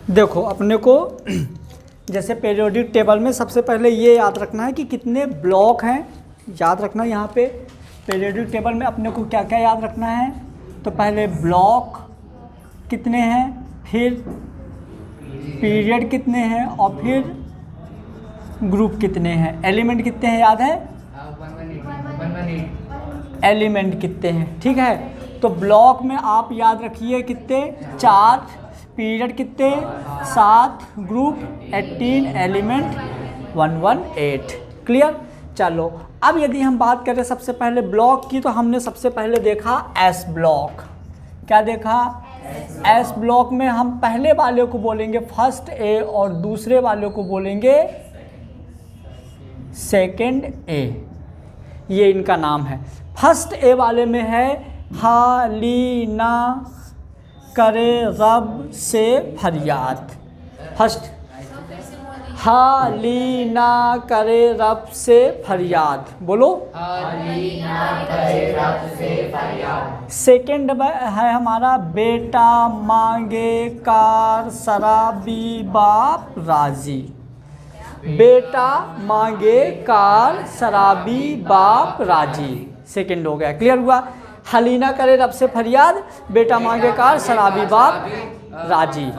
देखो अपने को जैसे पीरियोडिक टेबल में सबसे पहले ये याद रखना है कि कितने ब्लॉक हैं, याद रखना यहाँ पे पीरियोडिक टेबल में अपने को क्या क्या याद रखना है। तो पहले ब्लॉक कितने हैं, फिर पीरियड कितने हैं और फिर ग्रुप कितने हैं, एलिमेंट कितने हैं याद है, एलिमेंट कितने हैं, ठीक है। तो ब्लॉक में आप याद रखिए कितने, 4, पीरियड कितने, 7, ग्रुप 18, एलिमेंट 118। क्लियर। चलो अब यदि हम बात करें सबसे पहले ब्लॉक की, तो हमने सबसे पहले देखा एस ब्लॉक। क्या देखा, एस ब्लॉक में हम पहले वाले को बोलेंगे फर्स्ट ए और दूसरे वाले को बोलेंगे सेकंड ए, ये इनका नाम है। फर्स्ट ए वाले में है हालीना करे रब से फरियाद। फर्स्ट हालीना करे रब से फरियाद, बोलो हालीना करे रब से फरियाद। सेकंड है हमारा बेटा मांगे कार शराबी बाप राजी। बेटा मांगे कार शराबी बाप राजी, सेकंड हो गया। क्लियर हुआ। हलीना करे रब से फरियाद, बेटा मांगे कार शराबी बाप राजी,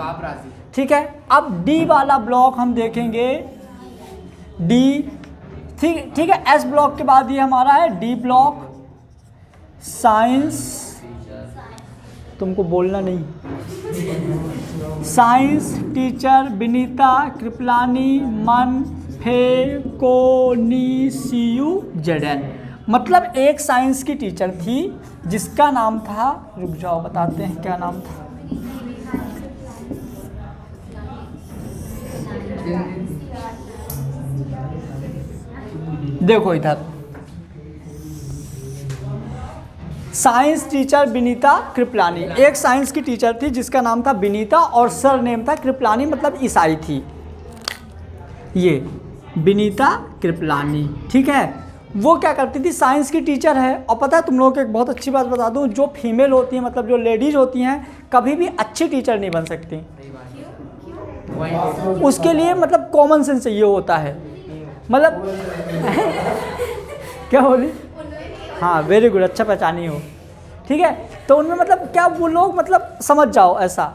ठीक है। अब डी वाला ब्लॉक हम देखेंगे, डी, ठीक है। एस ब्लॉक के बाद ये हमारा है डी ब्लॉक, साइंस, तुमको बोलना नहीं, साइंस टीचर विनीता कृपलानी मन फेकोनी सीयू जेडन। मतलब एक साइंस की टीचर थी जिसका नाम था, रुक जाओ बताते हैं क्या नाम था। देखो इधर, साइंस टीचर विनीता कृपलानी, एक साइंस की टीचर थी जिसका नाम था विनीता और सर नेम था कृपलानी, मतलब ईसाई थी ये विनीता कृपलानी, ठीक है। वो क्या करती थी, साइंस की टीचर है। और पता है तुम लोगों को एक बहुत अच्छी बात बता दूं, जो फीमेल होती हैं, मतलब जो लेडीज़ होती हैं, कभी भी अच्छी टीचर नहीं बन सकती। उसके लिए मतलब कॉमन सेंस चाहिए होता है, मतलब क्या बोली, हाँ वेरी गुड, अच्छा पहचानी हो, ठीक है। तो उनमें मतलब क्या वो लोग मतलब समझ जाओ ऐसा,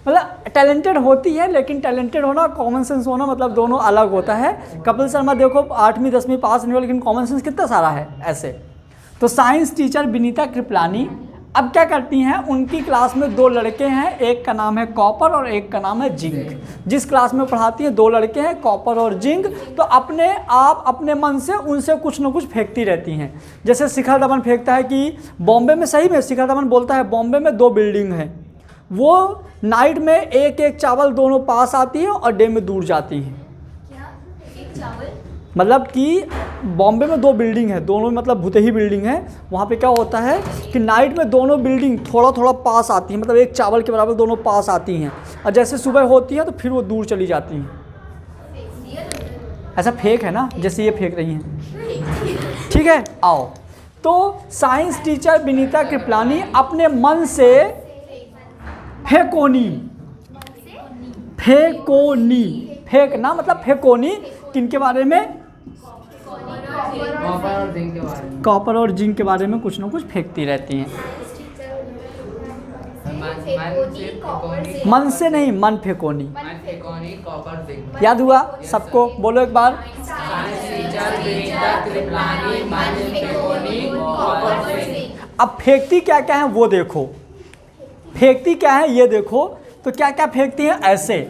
मतलब टैलेंटेड होती है, लेकिन टैलेंटेड होना और कॉमन सेंस होना मतलब दोनों अलग होता है। कपिल शर्मा देखो 8वीं 10वीं पास नहीं हुआ, लेकिन कॉमन सेंस कितना सारा है ऐसे। तो साइंस टीचर विनीता कृपलानी अब क्या करती हैं, उनकी क्लास में 2 लड़के हैं, एक का नाम है कॉपर और एक का नाम है जिंक। जिस क्लास में पढ़ाती हैं 2 लड़के हैं कॉपर और जिंक, तो अपने आप अपने मन से उनसे कुछ ना कुछ फेंकती रहती हैं। जैसे शिखर धवन फेंकता है कि बॉम्बे में, सही में शिखर धवन बोलता है बॉम्बे में 2 बिल्डिंग हैं, वो नाइट में एक एक चावल दोनों पास आती हैं और डे में दूर जाती हैं। क्या एक चावल, मतलब कि बॉम्बे में 2 बिल्डिंग है, दोनों मतलब भुतही बिल्डिंग है। वहाँ पे क्या होता है कि नाइट में दोनों बिल्डिंग थोड़ा थोड़ा पास आती हैं, मतलब एक चावल के बराबर दोनों पास आती हैं, और जैसे सुबह होती है तो फिर वो दूर चली जाती हैं। ऐसा फेक है ना, जैसे ये फेंक रही हैं, ठीक है। आओ, तो साइंस टीचर विनीता कृपलानी अपने मन से फेकोनी, फेकोनी, फेंकना मतलब फेकोनी, किनके बारे में, कॉपर और जिंक के बारे में कुछ ना कुछ फेंकती रहती हैं। मन से नहीं, मन फेकोनी, याद हुआ सबको, बोलो एक बार। अब फेंकती क्या क्या है वो देखो, फेंकती क्या है ये देखो। तो क्या क्या फेंकती हैं, ऐसे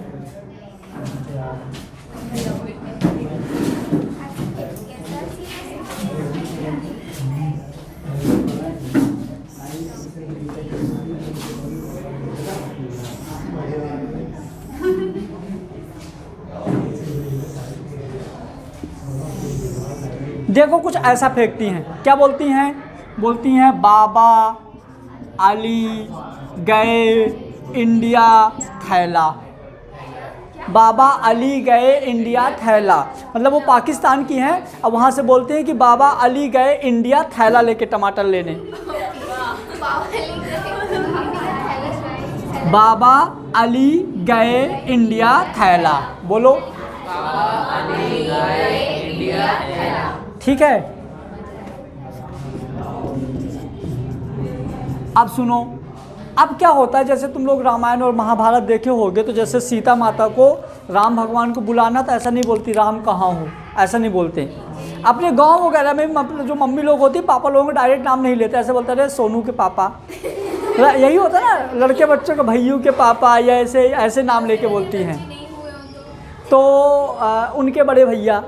देखो, कुछ ऐसा फेंकती हैं। क्या बोलती हैं, बोलती हैं बाबा अली गए इंडिया थैला। बाबा अली गए इंडिया थैला, मतलब वो पाकिस्तान की हैं, अब वहाँ से बोलते हैं कि बाबा अली गए इंडिया थैला लेके टमाटर लेने। बाबा अली गए इंडिया थैला, बोलो। ठीक है, अब सुनो। अब क्या होता है, जैसे तुम लोग रामायण और महाभारत देखे होगे, तो जैसे सीता माता को राम भगवान को बुलाना, तो ऐसा नहीं बोलती राम कहाँ हो, ऐसा नहीं बोलते। अपने गांव वगैरह में जो मम्मी लोग होती, पापा लोगों को डायरेक्ट नाम नहीं लेते, ऐसे बोलते रहे सोनू के पापा, यही होता है ना, लड़के बच्चों को भैयू के पापा या ऐसे ऐसे नाम लेके बोलती हैं। तो उनके बड़े भैया,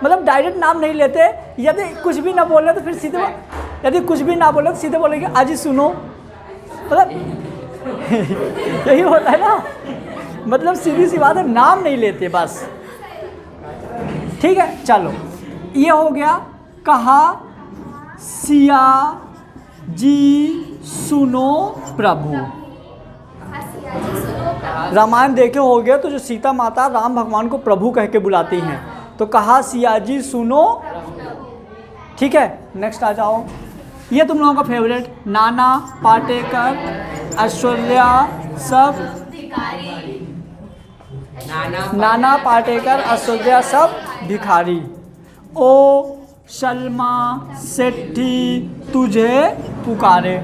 मतलब डायरेक्ट नाम नहीं लेते। यदि कुछ भी ना बोले तो फिर सीधे, यदि कुछ भी ना बोले तो सीधे बोलेंगे अजी सुनो, मतलब यही होता है ना, मतलब सीधी सी बात है, नाम नहीं लेते बस। ठीक है, चलो, ये हो गया। कहा सिया जी सुनो प्रभु। रामायण देखे होगे तो जो सीता माता राम भगवान को प्रभु कह के बुलाती हैं, तो कहा सिया जी सुनो। ठीक है, नेक्स्ट आ जाओ। ये तुम लोगों का फेवरेट, नाना पाटेकर ऐश्वर्या सब, नाना पाटेकर ऐश्वर्या सब भिखारी। ओ सलमा सेठी तुझे पुकारे।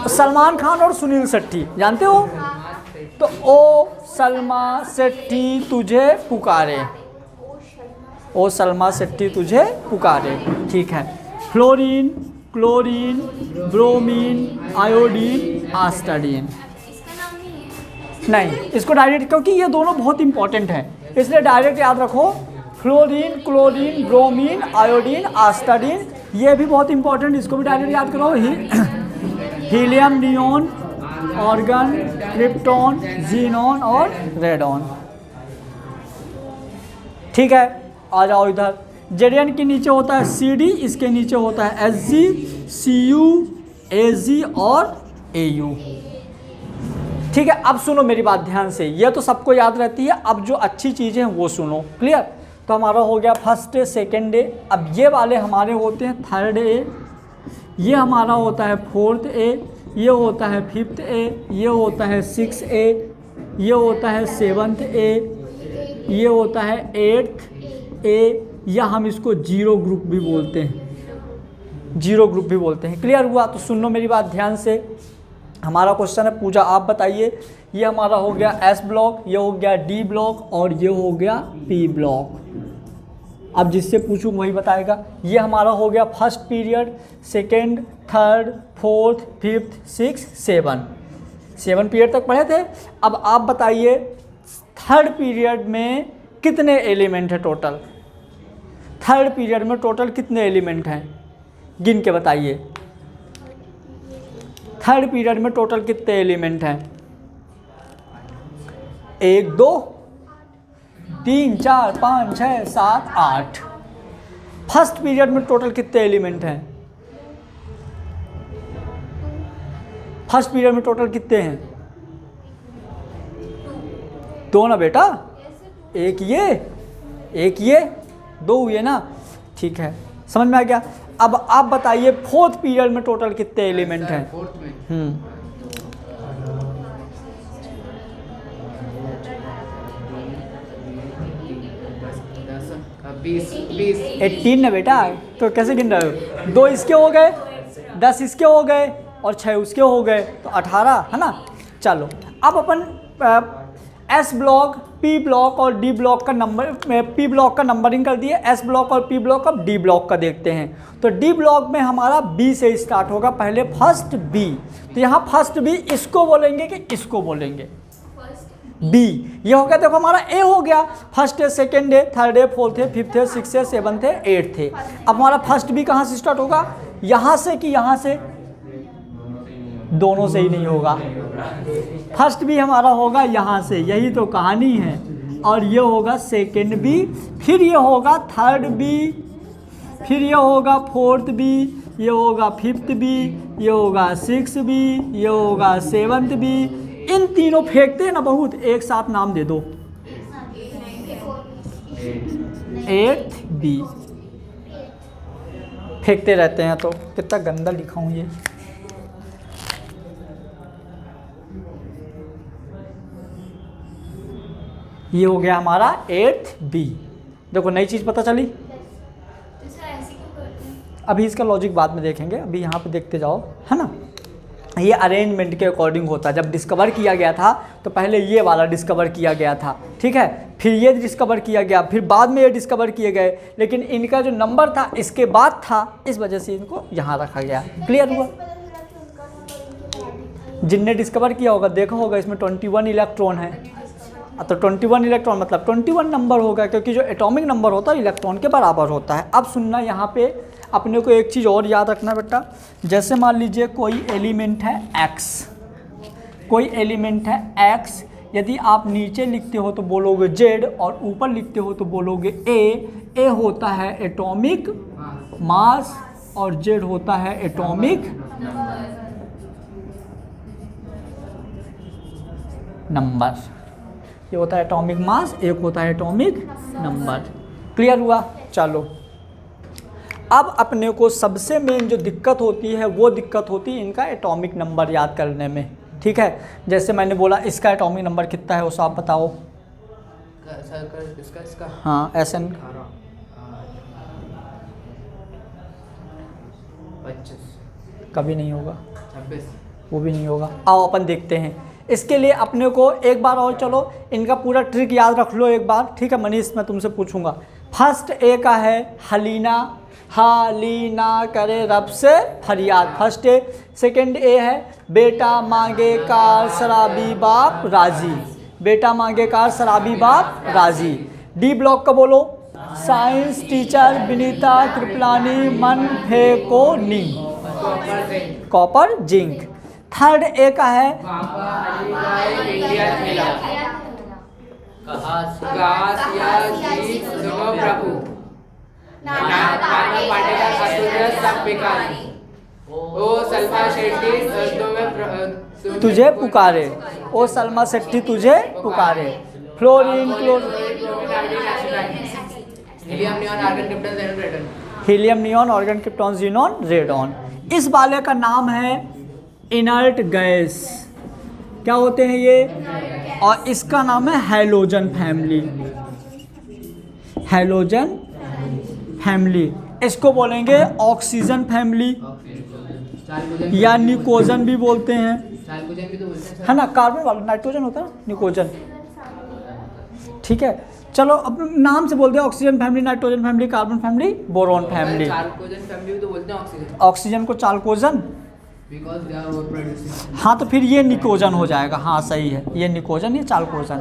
सलमान खान और सुनील शेट्टी जानते हो, तो ओ सलमा सेठी तुझे पुकारे, ओ सलमा सेठी तुझे पुकारे। ठीक है, फ्लोरीन, क्लोरीन, ब्रोमीन, आयोडीन, आस्टाडीन। नहीं, इसको डायरेक्ट, क्योंकि ये दोनों बहुत इंपॉर्टेंट हैं, इसलिए डायरेक्ट याद रखो। फ्लोरीन, क्लोरीन, ब्रोमीन, आयोडीन, आस्टाडीन, ये भी बहुत इंपॉर्टेंट, इसको भी डायरेक्ट याद करो। Helium, neon, organ, krypton, xenon और रेडॉन। ठीक है, आ जाओ इधर। जेडियन के नीचे होता है CD, इसके नीचे होता है SG, CU, AG और AU। ठीक है, अब सुनो मेरी बात ध्यान से, ये तो सबको याद रहती है, अब जो अच्छी चीज़ें हैं वो सुनो। क्लियर? तो हमारा हो गया फर्स्ट ए, सेकेंड ए। अब ये वाले हमारे होते हैं थर्ड ए, ये हमारा होता है फोर्थ ए, ये होता है फिफ्थ ए, ये होता है सिक्स ए, ये होता है सेवन्थ ए, ये होता है एट्थ ए, या हम इसको जीरो ग्रुप भी बोलते हैं, जीरो ग्रुप भी बोलते हैं। क्लियर हुआ? तो सुन लो मेरी बात ध्यान से। हमारा क्वेश्चन है, पूजा आप बताइए। ये हमारा हो गया S ब्लॉक, ये हो गया D ब्लॉक और ये हो गया P ब्लॉक। अब जिससे पूछूं वही बताएगा। ये हमारा हो गया first period, second, third, fourth, fifth, six, seven period तक पढ़े थे। अब आप बताइए थर्ड पीरियड में कितने एलिमेंट है टोटल? थर्ड पीरियड में टोटल कितने एलिमेंट हैं, गिन के बताइए। थर्ड पीरियड में टोटल कितने एलिमेंट हैं? 1 2 3 4 5 6 7 8। फर्स्ट पीरियड में टोटल कितने एलिमेंट हैं? फर्स्ट पीरियड में टोटल कितने हैं? 2 ना बेटा, एक ये 2 हुए ना। ठीक है, समझ में आ गया। अब आप बताइए फोर्थ पीरियड में टोटल कितने एलिमेंट हैं? 18 ना बेटा, तो कैसे गिन रहे हो? 2 इसके हो गए, 10 इसके हो गए और 6 उसके हो गए, तो 18 है ना। चलो अब अपन S ब्लॉक, P ब्लॉक और D ब्लॉक का नंबर, P ब्लॉक का नंबरिंग कर दिए, S ब्लॉक और P ब्लॉक, अब D ब्लॉक का देखते हैं। तो D ब्लॉक में हमारा B से स्टार्ट होगा, पहले फर्स्ट B। तो यहाँ फर्स्ट B इसको बोलेंगे कि इसको बोलेंगे? B। ये हो गया, देखो हमारा A हो गया, फर्स्ट है, सेकेंड है, थर्ड है, फोर्थ है, फिफ्थ है, सिक्स है, सेवन्थ है, एट्थ है। अब हमारा फर्स्ट B कहाँ से स्टार्ट होगा? यहाँ से कि यहाँ से? दोनों से ही नहीं होगा। फर्स्ट भी हमारा होगा यहाँ से, यही तो कहानी है। और ये होगा सेकेंड बी, फिर ये होगा थर्ड बी, फिर ये होगा फोर्थ बी, ये होगा फिफ्थ बी, ये होगा सिक्स बी, ये होगा सेवन्थ बी। इन तीनों फेंकते हैं ना बहुत, एक साथ नाम दे दो, एट्थ बी। फेंकते रहते हैं, तो कितना गंदा लिखा हूँ ये। ये हो गया हमारा 8th B। देखो नई चीज़ पता चली। तो सर ऐसे क्यों करते हैं? अभी इसका लॉजिक बाद में देखेंगे, अभी यहाँ पे देखते जाओ, है ना। ये अरेंजमेंट के अकॉर्डिंग होता है। जब डिस्कवर किया गया था तो पहले ये वाला डिस्कवर किया गया था, ठीक है, फिर ये डिस्कवर किया गया, फिर बाद में ये डिस्कवर किए गए, लेकिन इनका जो नंबर था इसके बाद था, इस वजह से इनको यहाँ रखा गया। क्लियर हुआ? जिनने डिस्कवर किया होगा देखा होगा इसमें 21 इलेक्ट्रॉन है, तो 21 इलेक्ट्रॉन मतलब 21 नंबर होगा, क्योंकि जो एटॉमिक नंबर होता है इलेक्ट्रॉन के बराबर होता है। अब सुनना, यहाँ पे अपने को एक चीज़ और याद रखना बेटा, जैसे मान लीजिए कोई एलिमेंट है X, कोई एलिमेंट है X, यदि आप नीचे लिखते हो तो बोलोगे Z और ऊपर लिखते हो तो बोलोगे A होता है एटॉमिक मास और Z होता है एटॉमिक नंबर। ये होता है एटॉमिक मास, एक होता है एटॉमिक नंबर। क्लियर हुआ? चलो, अब अपने को सबसे मेन जो दिक्कत होती है वो दिक्कत होती है इनका एटॉमिक नंबर याद करने में, ठीक है। जैसे मैंने बोला इसका एटॉमिक नंबर कितना है, उसे आप बताओ। इसका हाँ, SN 25, कभी नहीं होगा, 26, वो भी नहीं होगा। आओ अपन देखते हैं। इसके लिए अपने को एक बार और, चलो इनका पूरा ट्रिक याद रख लो एक बार, ठीक है। मनीष, मैं तुमसे पूछूंगा। फर्स्ट ए का है हलीना, हालीना करे रब से फरियाद, फर्स्ट ए। सेकंड ए है बेटा मांगे कार शराबी बाप राजी, बेटा मांगे कार शराबी बाप राजी। डी ब्लॉक का बोलो, साइंस टीचर विनीता कृपलानी मन phaco knee, copper zinc. Third A का है तुझे पुकारे, ओ सलमा शेट्टी तुझे पुकारे। Fluorine helium neon organ krypton xenon radon. इस वाले का नाम है इनर्ट गैस। क्या होते हैं ये? और इसका नाम है हैलोजन फैमिली, हैलोजन फैमिली। इसको बोलेंगे ऑक्सीजन फैमिली या निकोजन भी बोलते हैं, है ना। कार्बन वाला नाइट्रोजन होता है ना, निकोजन, ठीक है। चलो अब नाम से बोलते हैं oxygen family, nitrogen family, carbon family, boron family. Oxygen को चाल्कोजन, हाँ, तो फिर ये निकोजन हो जाएगा। हाँ सही है, ये निकोजन, ये चाल्कोजन।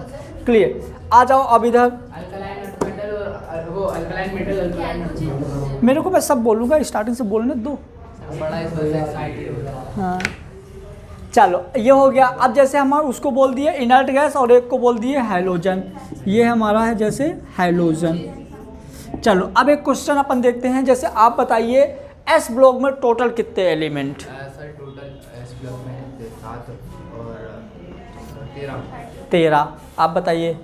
क्लियर? आ जाओ अब इधर। मेरे को मैं सब बोलूँगा, स्टार्टिंग से बोलने दो। हाँ चलो, ये हो गया। अब जैसे हम उसको बोल दिए इनर्ट गैस और एक को बोल दिए हैलोजन, ये हमारा है जैसे हैलोजन। चलो अब एक क्वेश्चन अपन देखते हैं। जैसे आप बताइए एस ब्लॉक में टोटल कितने element? Sir total S block में 7 और 13। 13। आप बताइए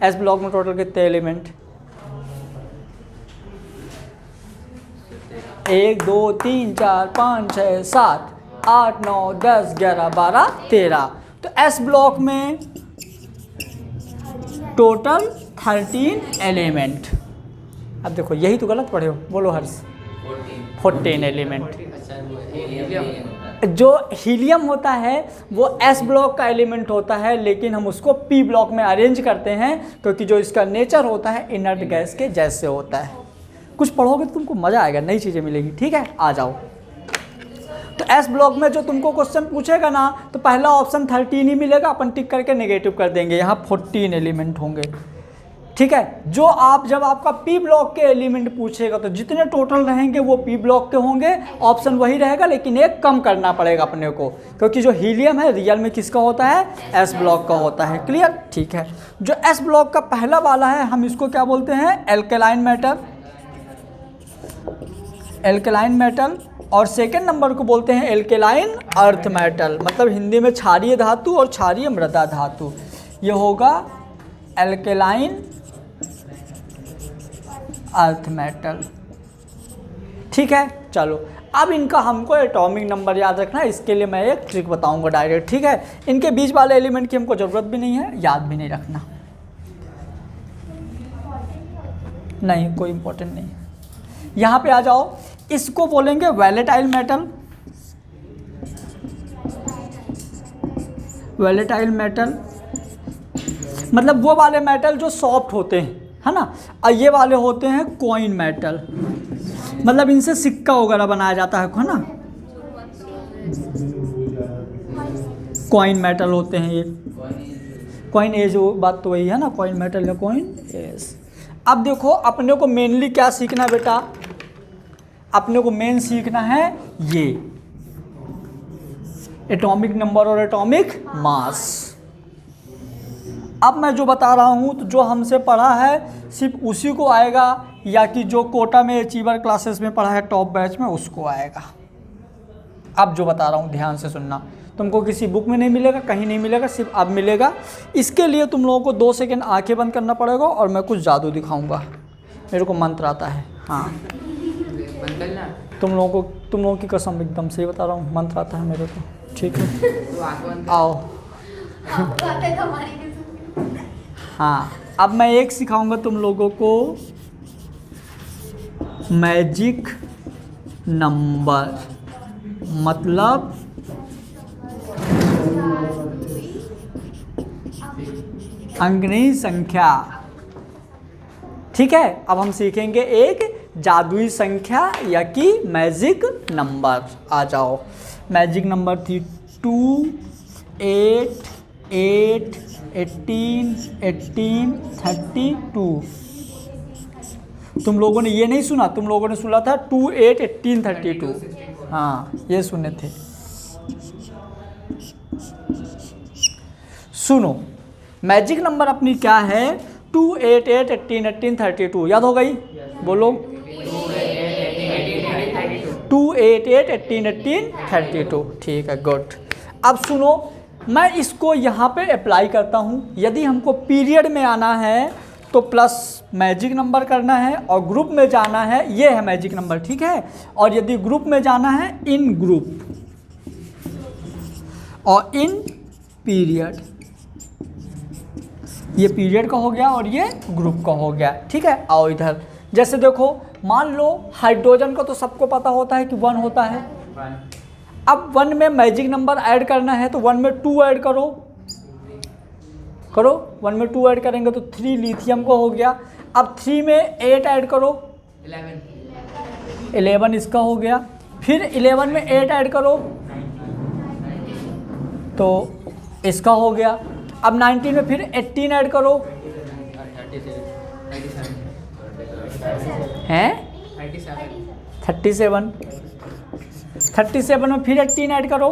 एस ब्लॉक में टोटल कितने एलिमेंट? 1 2 3 4 5 6 7 8 9 10 11 12 13। तो एस ब्लॉक में टोटल 13 एलिमेंट। अब देखो यही तो गलत पढ़े हो, बोलो हर्ष। 14 एलिमेंट। जो हीलियम होता है वो एस ब्लॉक का एलिमेंट होता है, लेकिन हम उसको पी ब्लॉक में अरेंज करते हैं क्योंकि जो इसका नेचर होता है इनर्ट गैस के जैसे होता है। कुछ पढ़ोगे तो तुमको मज़ा आएगा, नई चीज़ें मिलेगी, ठीक है। आ जाओ। तो एस ब्लॉक में जो तुमको क्वेश्चन पूछेगा ना, तो पहला ऑप्शन 13 ही मिलेगा, अपन टिक करके नेगेटिव कर देंगे। यहाँ 14 एलिमेंट होंगे, ठीक है। जो आप जब आपका पी ब्लॉक के एलिमेंट पूछेगा तो जितने टोटल रहेंगे वो पी ब्लॉक के होंगे, ऑप्शन वही रहेगा, लेकिन एक कम करना पड़ेगा अपने को, क्योंकि जो हीलियम है रियल में किसका होता है? एस ब्लॉक का होता है। क्लियर? ठीक है। जो एस ब्लॉक का पहला वाला है हम इसको क्या बोलते हैं? Alkaline metal, alkaline metal. और सेकेंड नंबर को बोलते हैं एल्केलाइन अर्थ मेटल, मतलब हिंदी में क्षारीय धातु और क्षारीय मृदा धातु। ये होगा एल्केलाइन अर्थ मेटल, ठीक है। चलो अब इनका हमको एटॉमिक नंबर याद रखना है, इसके लिए मैं एक ट्रिक बताऊंगा डायरेक्ट, ठीक है। इनके बीच वाले एलिमेंट की हमको ज़रूरत भी नहीं है, याद भी नहीं रखना, नहीं कोई इम्पोर्टेंट नहीं। यहाँ पे आ जाओ, इसको बोलेंगे वैलेटाइल मेटल, वैलेटाइल मेटल मतलब वो वाले मेटल जो सॉफ्ट होते हैं, है ना। और ये वाले होते हैं कॉइन मेटल, मतलब इनसे सिक्का वगैरह बनाया जाता है ना, कॉइन मेटल होते हैं ये। कॉइन एज वो बात तो वही है ना, कॉइन मेटल या कॉइन एज। अब देखो अपने को मेनली क्या सीखना है बेटा, अपने को मेन सीखना है ये एटॉमिक नंबर और एटॉमिक मास। अब मैं जो बता रहा हूँ तो जो हमसे पढ़ा है सिर्फ उसी को आएगा, या कि जो कोटा में अचीवर क्लासेस में पढ़ा है टॉप बैच में उसको आएगा। अब जो बता रहा हूँ ध्यान से सुनना, तुमको किसी बुक में नहीं मिलेगा, कहीं नहीं मिलेगा, सिर्फ अब मिलेगा। इसके लिए तुम लोगों को 2 सेकंड आंखें बंद करना पड़ेगा और मैं कुछ जादू दिखाऊंगा, मेरे को मंत्र आता है। हाँ तुम लोगों की कसम एकदम सही बता रहा हूँ, मंत्र आता है मेरे को, ठीक है। आओ हाँ, अब मैं एक सिखाऊंगा तुम लोगों को मैजिक नंबर, मतलब अंकनी संख्या, ठीक है। अब हम सीखेंगे एक जादुई संख्या या कि मैजिक नंबर। आ जाओ, मैजिक नंबर थी 2, 8, 8, 18, 18, 32। तुम लोगों ने ये नहीं सुना, तुम लोगों ने सुना था 2, 8, 18, 32। हाँ ये सुने थे। सुनो, मैजिक नंबर अपनी क्या है, 2, 8, 8, 18, 18, 32। याद हो गई? बोलो 2, 8, 8, 18, 18, 32। ठीक है, गुड। अब सुनो, मैं इसको यहाँ पे अप्लाई करता हूँ। यदि हमको पीरियड में आना है तो प्लस मैजिक नंबर करना है, और ग्रुप में जाना है, ये है मैजिक नंबर, ठीक है। और यदि ग्रुप में जाना है इन ग्रुप और इन पीरियड, ये पीरियड का हो गया और ये ग्रुप का हो गया, ठीक है। आओ इधर, जैसे देखो मान लो हाइड्रोजन का तो सबको पता होता है कि 1 होता है। अब 1 में मैजिक नंबर ऐड करना है तो 1 में 2 ऐड करो, 1 में 2 ऐड करेंगे तो 3 लिथियम का हो गया। अब 3 में 8 ऐड करो, 11 इसका हो गया। फिर 11 में 8 ऐड करो तो इसका हो गया। अब 19 में फिर 18 ऐड करो, हैं 37। 37 में फिर 18 ऐड करो,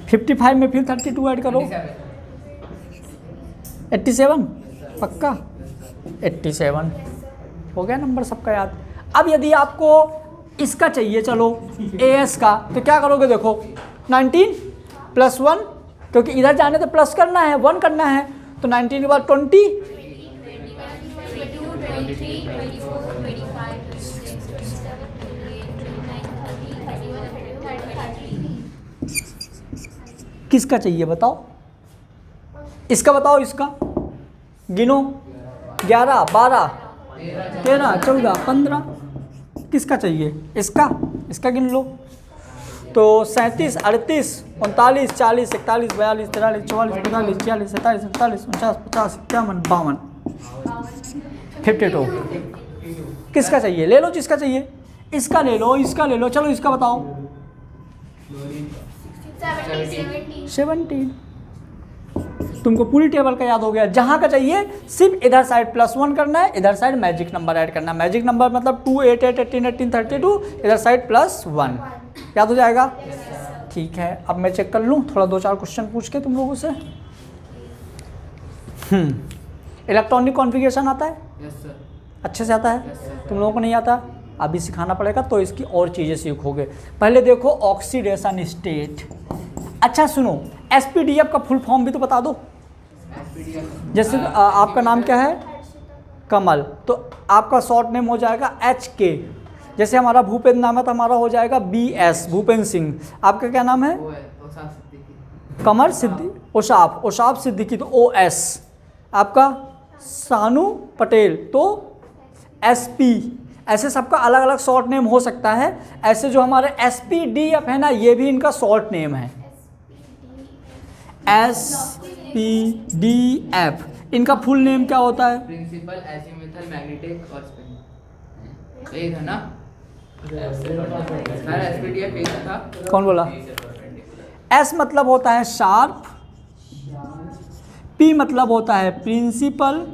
55 में फिर 32 ऐड करो, 87 पक्का 87 हो गया नंबर सबका याद। अब यदि आपको इसका चाहिए, चलो AS का, तो क्या करोगे, देखो 19 + 1, क्योंकि इधर जाने तो प्लस करना है, 1 करना है, तो 19 के बाद 20, 23, किसका चाहिए बताओ, इसका बताओ, इसका गिनो, 11, 12, 13, 14, 15, किसका चाहिए, इसका गिन लो। तो 37, 38, 39, 40, 41, 42, 43, 44, 45, 46, 47, 48, 49, 50, 51, 52, 52। किसका चाहिए, ले लो जिसका चाहिए, इसका ले लो, इसका ले लो, चलो इसका बताओ, 17। तुमको पूरी टेबल का याद हो गया। जहाँ का चाहिए सिर्फ इधर साइड +1 करना है, इधर साइड मैजिक नंबर ऐड करना है। मैजिक नंबर मतलब 2, 8, 8, 18, 18, 32, इधर साइड +1, याद हो जाएगा। ठीक है, अब मैं चेक कर लूँ थोड़ा 2-4 क्वेश्चन पूछ के तुम लोगों से। इलेक्ट्रॉनिक कॉन्फ़िगरेशन आता है? Yes sir. अच्छे से आता है? तुम लोगों को नहीं आता, अभी सिखाना पड़ेगा तो इसकी और चीज़ें सीखोगे। पहले देखो ऑक्सीडेशन स्टेट। अच्छा सुनो, SPDF का फुल फॉर्म भी तो बता दो। जैसे आपका नाम क्या है? कमल, तो आपका शॉर्ट नेम हो जाएगा HK। जैसे हमारा भूपेंद्र नाम है तो हमारा हो जाएगा BS, भूपेंद्र सिंह। आपका क्या नाम है? वो है ओसाफ सिद्दीकी। कमर सिद्दी, ओशाप सिद्दीकी तो OS। आपका सानू पटेल तो SP। ऐसे सबका अलग अलग शॉर्ट नेम हो सकता है। ऐसे जो हमारे SPDF है ना, ये भी इनका शॉर्ट नेम है, SPDF। इनका फुल नेम क्या होता है? प्रिंसिपल एजीमुथल मैग्नेटिक और स्पिन, यही था ना सर? एसपीडीएफ यही था। कौन बोला? S मतलब होता है शार्प, P मतलब होता है प्रिंसिपल,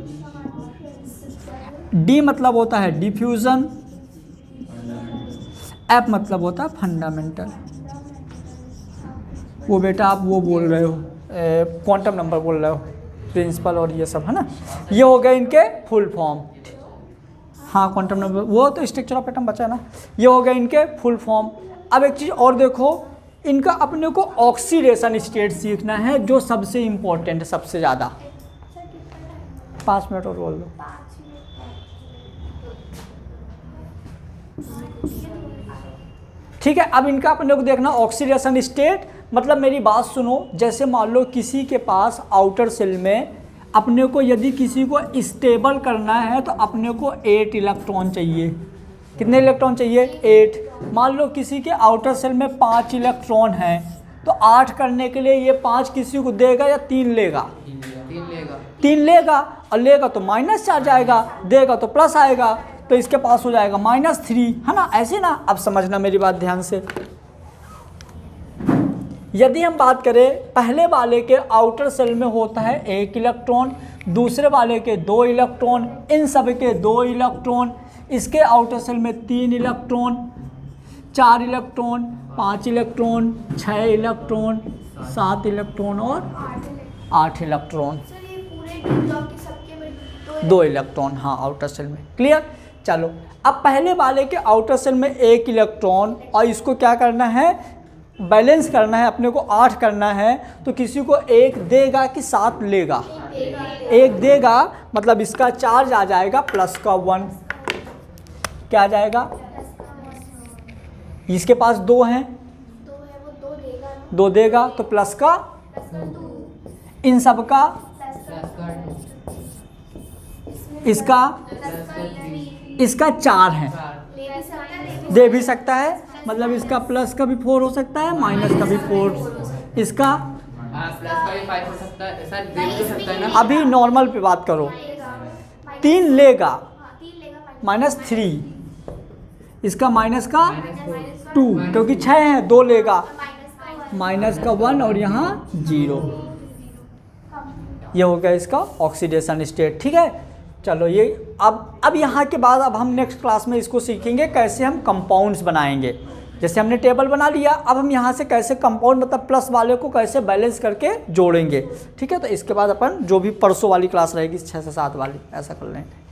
D मतलब होता है डिफ्यूजन, F मतलब होता है फंडामेंटल। वो बेटा आप वो बोल रहे हो, क्वांटम नंबर बोल रहे हो, प्रिंसिपल और ये सब है ना, ये हो गए इनके फुल फॉर्म। हाँ क्वांटम नंबर, वो तो स्ट्रक्चर ऑफ एटम बचा है ना। ये हो गए इनके फुल फॉर्म। अब एक चीज़ और देखो, इनका अपने को ऑक्सीडेशन स्टेट सीखना है, जो सबसे इम्पोर्टेंट है, सबसे ज़्यादा। 5 मिनट और बोल दो। ठीक है, अब इनका अपने को देखना ऑक्सीडेशन स्टेट। मतलब मेरी बात सुनो, जैसे मान लो किसी के पास आउटर सेल में अपने को यदि किसी को स्टेबल करना है तो अपने को 8 इलेक्ट्रॉन चाहिए। कितने इलेक्ट्रॉन चाहिए? 8। मान लो किसी के आउटर सेल में 5 इलेक्ट्रॉन हैं, तो 8 करने के लिए ये 5 किसी को देगा या 3 लेगा? 3 लेगा, और लेगा तो माइनस चार्ज आएगा, देगा तो प्लस आएगा, तो इसके पास हो जाएगा -3, है ना? ऐसे ना, अब समझना मेरी बात ध्यान से। यदि हम बात करें, पहले वाले के आउटर सेल में होता है 1 इलेक्ट्रॉन, दूसरे वाले के 2 इलेक्ट्रॉन, इन सब के 2 इलेक्ट्रॉन, इसके आउटर सेल में 3 electron, 4 electron, 5 electron, 6 electron, 7 electron और 8 इलेक्ट्रॉन। सर ये पूरे ब्लॉक के सबके में 2 इलेक्ट्रॉन, हाँ आउटर सेल में। क्लियर? चलो, अब पहले वाले के आउटर सेल में 1 इलेक्ट्रॉन, और इसको क्या करना है? बैलेंस करना है, अपने को 8 करना है, तो किसी को 1 देगा कि 7 लेगा? 1 देगा, मतलब इसका चार्ज आ जाएगा +1। क्या आ जाएगा? इसके पास 2 हैं, 2 देगा तो प्लस का, इन सब का, इसका 4 है, दे भी सकता है, मतलब इसका प्लस का भी 4 हो सकता है, माइनस का भी 4, इसका प्लस का भी 5 हो सकता है सर, दे भी तो सकता है ना। अभी नॉर्मल पे बात करो, 3 लेगा, -3, इसका माइनस का 2, क्योंकि 6 है, 2 लेगा, माइनस का 1 और यहाँ 0। ये हो गया इसका ऑक्सीडेशन स्टेट। ठीक है, चलो ये अब यहाँ के बाद अब हम नेक्स्ट क्लास में इसको सीखेंगे कैसे हम कंपाउंड्स बनाएंगे। जैसे हमने टेबल बना लिया, अब हम यहाँ से कैसे कंपाउंड मतलब प्लस वाले को कैसे बैलेंस करके जोड़ेंगे। ठीक है, तो इसके बाद अपन जो भी परसों वाली क्लास रहेगी 6 से 7 वाली, ऐसा कर लेंगे।